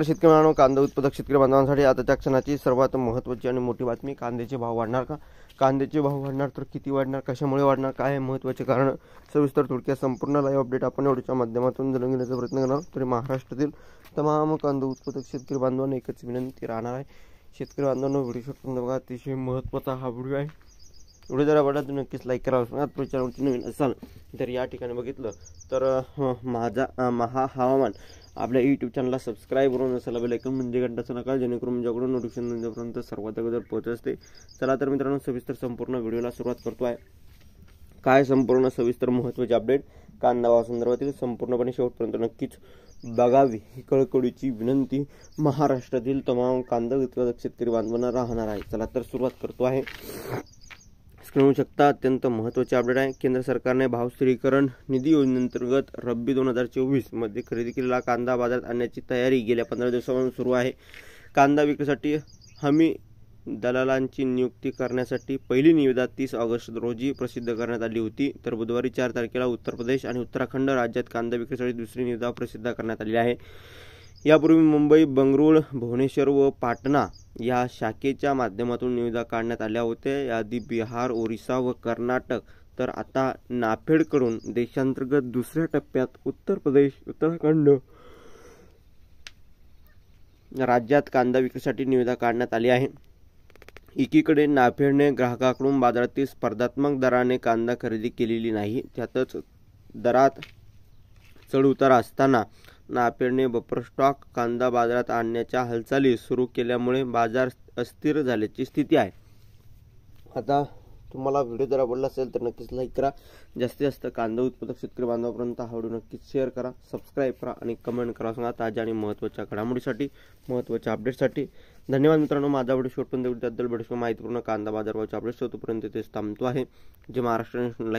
शेतकरी मित्रांनो, कांदा उत्पादक शेतकरी बांधवांसाठी आताच्या क्षणाची सर्वात महत्त्वाची आणि मोठी बातमी. कांद्याचे भाव वाढणार का? कांद्याचे भाव वाढणार तर किती वाढणार, कशामुळे वाढणार, काय महत्त्वाचे कारण, सविस्तर थोडक्यात संपूर्ण लाईव्ह अपडेट आपण एवढ्याच्या माध्यमातून जाणून घेण्याचा प्रयत्न करणार. तरी महाराष्ट्रातील तमाम कांदा उत्पादक शेतकरी बांधवांना एकच विनंती राहणार आहे. शेतकरी बांधवांनो, व्हिडिओ शूट बघा, अतिशय महत्त्वाचा हा व्हिडिओ आहे. व्हिडिओ जर आवडला तर नक्कीच लाईक करा. तुम्ही चॅनलवरती नवीन असाल तर या ठिकाणी बघितलं तर महा हवामान आपल्या यूट्यूब चॅनलला सबस्क्राईब करून असायला बेल आयकॉन म्हणजे घंटाचं नका, जेणेकरून माझ्याकडून नोटिफिकेशन तुमच्यापर्यंत सर्वात अगोदर पोहोचत असते. चला तर मित्रांनो, सविस्तर संपूर्ण व्हिडिओला सुरुवात करतो आहे. काय संपूर्ण सविस्तर महत्त्वाचे अपडेट कांदा भावासंदर्भातील संपूर्णपणे शेवटपर्यंत नक्कीच बघावी ही कळकळीची विनंती महाराष्ट्रातील तमाम कांदा उत्पादक शेतकरी बांधवांना राहणार आहे. चला तर सुरुवात करतो आहे. स्क्रीनवर शकता अत्यंत महत्त्वाचे अपडेट आहे. केंद्र सरकारने भाव स्थिरीकरण निधी योजनेअंतर्गत रब्बी 2024 मध्ये खरेदी केलेला कांदा बाजारात आणण्याची तयारी गेल्या 15 दिवसांपासून सुरू आहे. कांदा विक्रीसाठी हमी दलालांची नियुक्ती करण्यासाठी पहिली निविदा 30 ऑगस्ट रोजी प्रसिद्ध करण्यात आली होती, तर बुधवारी 4 तारखेला उत्तर प्रदेश आणि उत्तराखंड राज्यात कांदा विक्रीसाठी दुसरी निविदा प्रसिद्ध करण्यात आली आहे. यापूर्वी मुंबई, बंगळुरू, भुवनेश्वर व पाटणा या शाखेच्या माध्यमातून निविदा काढण्यात आल्या होत्या. याआधी बिहार, ओरिसा व कर्नाटक, तर आता नाफेडकडून देशांतर्गत दुसऱ्या टप्प्यात उत्तर प्रदेश, उत्तराखंड राज्यात कांदा विक्रीसाठी निविदा काढण्यात आली आहे. एकीकडे नाफेडने ग्राहकांकडून बाजारातील स्पर्धात्मक दराने कांदा खरेदी केलेली नाही, त्यातच दरात चढउतार असताना नाफेडने बफर स्टॉक कांदा बाजारात आणण्याच्या हालचाली सुरू केल्यामुळे बाजार अस्थिर झाल्याची स्थिती आहे. आता तुम्हाला व्हिडिओ जर आवडला असेल तर नक्कीच लाईक करा. जास्तीत जास्त कांदा उत्पादक शेतकरी बांधवांपर्यंत हा व्हिडिओ नक्कीच शेअर करा, सबस्क्राईब करा आणि कमेंट करा. सांगा ताज्या आणि महत्त्वाच्या घडामोडीसाठी, महत्त्वाच्या अपडेटसाठी. धन्यवाद मित्रांनो. माझा व्हिडिओ शेवटपर्यंत त्याबद्दल माहितीपूर्ण कांदा बाजारभावाचे अपडेट्स होतोपर्यंत तेच थांबतो आहे. जे महाराष्ट्र लाईक